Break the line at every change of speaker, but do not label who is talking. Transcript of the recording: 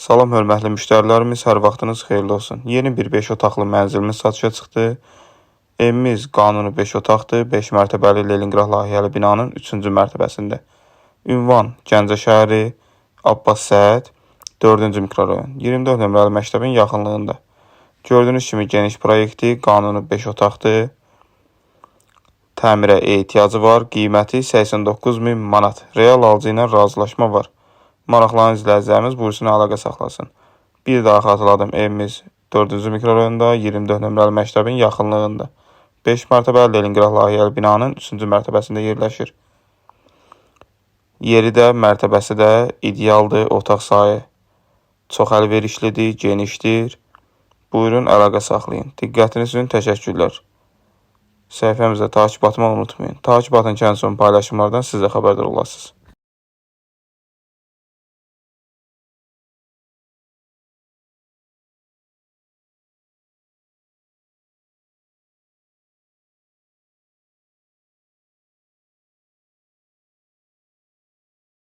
Salam hörmətli müştərilərimiz, hər vaxtınız xeyirli olsun. Yeni bir 5 otaqlı mənzilimiz satışa çıxdı. Evimiz qanuni 5 otaqdır. 5 mərtəbəli Leninqrad layihəli binanın 3-cü mərtəbəsində. Ünvan Gəncə şəhəri, Abbas Səhət, 4-cü mikrorayon, 24 nömrəli məktəbin yaxınlığında. Gördüyünüz kimi geniş proyekti, qanuni 5 otaqdır. Təmirə ehtiyacı var. Qiyməti 89.000 manat. Real alıcı ilə razılaşma var. Maraqlanan izləyicilərimiz buyursun əlaqə saxlasın. Bir daha xatırladım, evimiz 4-cü mikrorayonda, 24 nömrəli məktəbin yaxınlığında. 5 mərtəbəli Leninqrad layihəli binanın 3-cü mərtəbəsində yerləşir. Yeri də, mərtəbəsi də idealdır, otaq sayı çox əlverişlidir, genişdir. Buyurun əlaqə saxlayın. Diqqətiniz üçün təşəkkürlər. Səhifəmizə takip atmayı unutmayın. Takip atın ki, ən son paylaşımlardan siz də xəbərdar olasınız.